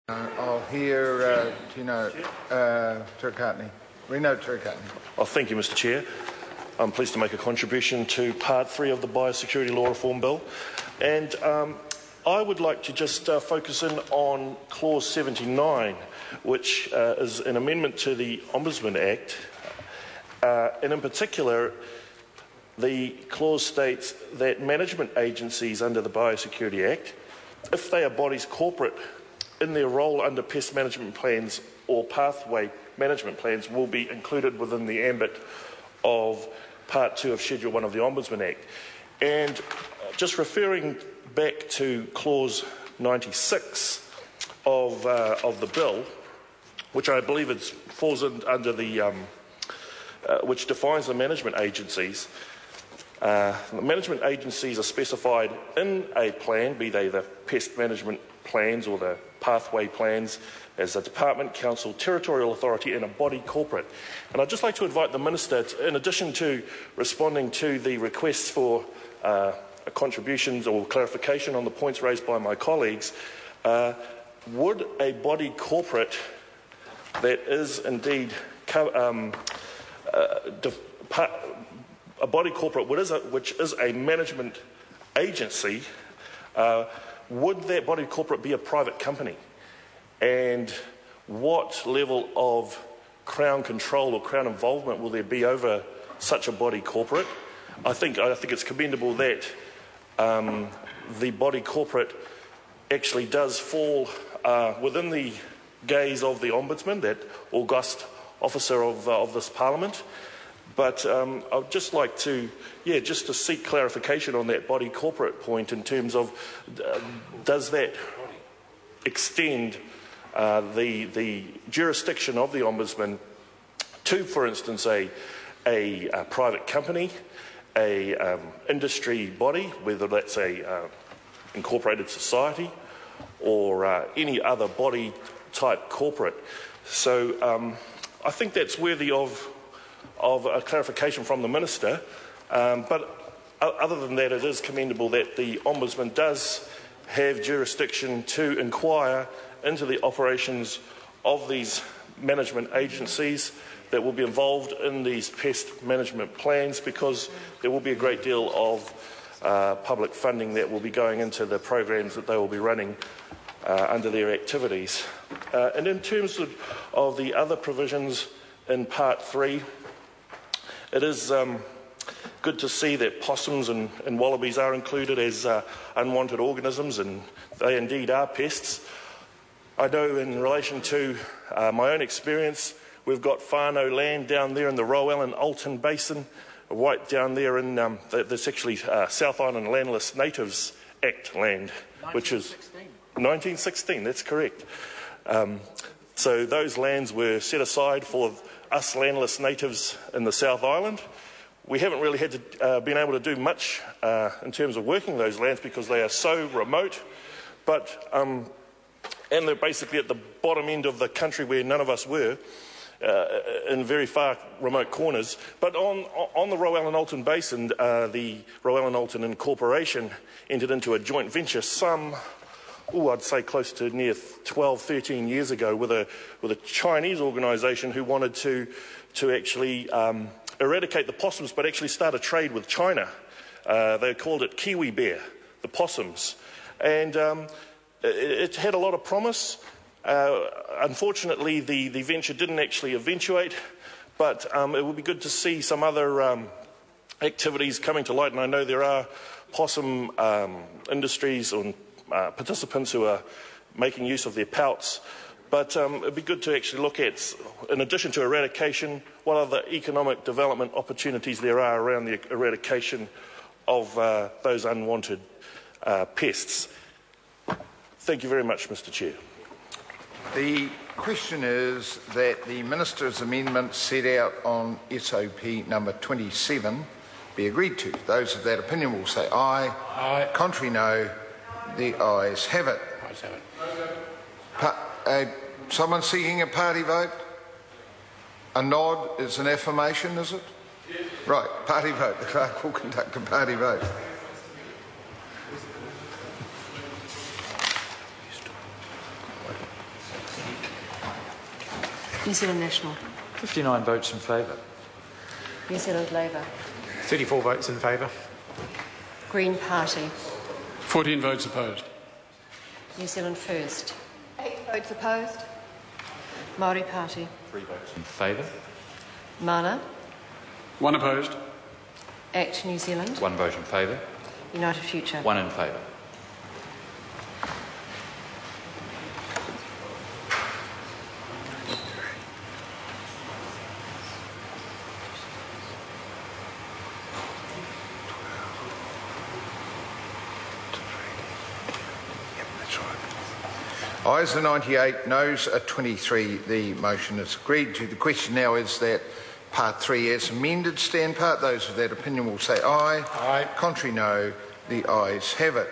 I'll hear Reno Turkatney. Oh, thank you, Mr. Chair. I'm pleased to make a contribution to Part 3 of the Biosecurity Law Reform Bill. And I would like to just focus in on Clause 79, which is an amendment to the Ombudsman Act. And in particular, the clause states that management agencies under the Biosecurity Act, if they are bodies corporate in their role under pest management plans or pathway management plans, will be included within the ambit of Part 2 of Schedule 1 of the Ombudsman Act. And just referring back to Clause 96 of the bill, which I believe falls under the which defines the management agencies. The management agencies are specified in a plan, be they the pest management plans or the pathway plans, as a department, council, territorial authority and a body corporate. And I'd just like to invite the Minister, in addition to responding to the requests for contributions or clarification on the points raised by my colleagues, would a body corporate that is indeed a body corporate which is a management agency, would that body corporate be a private company? And what level of Crown control or Crown involvement will there be over such a body corporate? I think it's commendable that the body corporate actually does fall within the gaze of the Ombudsman, that august officer of this Parliament. But I'd just like to, just to seek clarification on that body corporate point in terms of does that extend the jurisdiction of the Ombudsman to, for instance, a private company, a industry body, whether that's a incorporated society or any other body type corporate. So I think that's worthy of a clarification from the Minister, but other than that, it is commendable that the Ombudsman does have jurisdiction to inquire into the operations of these management agencies that will be involved in these pest management plans, because there will be a great deal of public funding that will be going into the programs that they will be running under their activities. And in terms of the other provisions in Part 3, it is good to see that possums and wallabies are included as unwanted organisms, and they indeed are pests. I know in relation to my own experience, we've got whānau land down there in the Rowan and Alton Basin, right down there in that's actually South Island Landless Natives Act land, which is 1916, that's correct. So those lands were set aside for us landless natives in the South Island. We haven't really had to been able to do much in terms of working those lands because they are so remote, but and they're basically at the bottom end of the country where none of us were, in very far remote corners. But on the Rowan and Alton Basin, the Rowan and Alton Incorporation entered into a joint venture I'd say close to near 12, 13 years ago with a Chinese organisation who wanted to actually eradicate the possums, but actually start a trade with China. They called it Kiwi Bear, the possums. And it had a lot of promise. Unfortunately, the venture didn't actually eventuate, but it would be good to see some other activities coming to light. And I know there are possum industries or participants who are making use of their pouts, but it would be good to actually look at, in addition to eradication, what other economic development opportunities there are around the eradication of those unwanted pests. Thank you very much, Mr. Chair. The question is that the Minister's amendment set out on SOP number 27 be agreed to. Those of that opinion will say aye. Aye. Contrary, no. The ayes have it. Ayes have it. Someone seeking a party vote? A nod is an affirmation, is it? Yes. Right, party vote. The clerk will conduct a party vote. New Zealand National. 59 votes in favour. New Zealand Labour. 34 votes in favour. Green Party. 14 votes opposed. New Zealand First. 8 votes opposed. Māori Party. 3 votes in favour. Mana. 1 opposed. ACT New Zealand. 1 vote in favour. United Future. 1 in favour. Ayes are 98, noes are 23. The motion is agreed to. The question now is that Part 3 as amended stand part. Those of that opinion will say aye. Aye. Contrary, no. The ayes have it.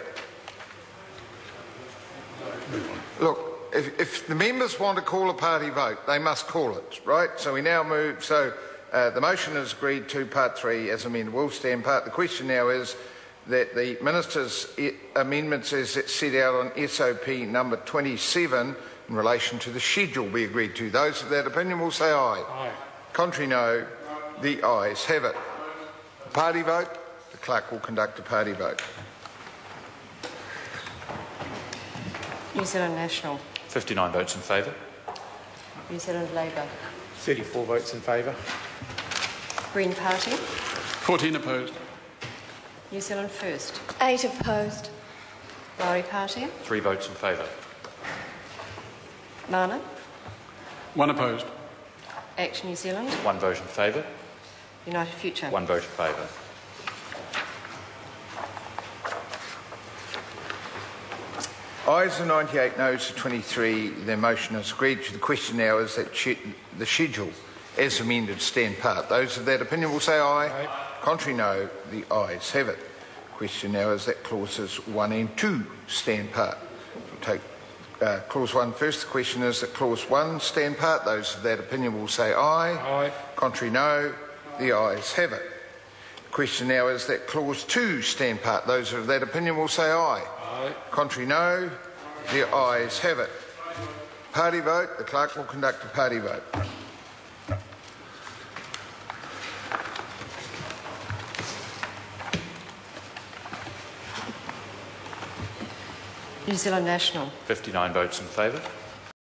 Look, if the members want to call a party vote, they must call it, right? So we now move. So the motion is agreed to. Part 3 as amended will stand part. The question now is that the Minister's amendments as set out on SOP number 27 in relation to the schedule be agreed to. Those of that opinion will say aye. Aye. Contrary, no. The ayes have it. Party vote. The clerk will conduct a party vote. New Zealand National. 59 votes in favour. New Zealand Labour. 34 votes in favour. Green Party. 14 opposed. New Zealand First. 8 opposed. Māori Party. 3 votes in favour. Mana. 1 opposed. ACT New Zealand. 1 vote in favour. United Future. 1 vote in favour. Ayes are 98, noes are 23. The motion is agreed to. The question now is that the schedule as amended stand part. Those of that opinion will say aye. Aye. Contrary, no. The ayes have it. The question now is that clauses 1 and 2 stand part. We'll take clause 1 first. The question is that clause 1 stand part. Those of that opinion will say aye. Aye. Contrary, no. The ayes have it. The question now is that clause 2 stand part. Those of that opinion will say aye. Aye. Contrary, no. The ayes have it. Party vote. The clerk will conduct a party vote. New Zealand National. 59 votes in favour.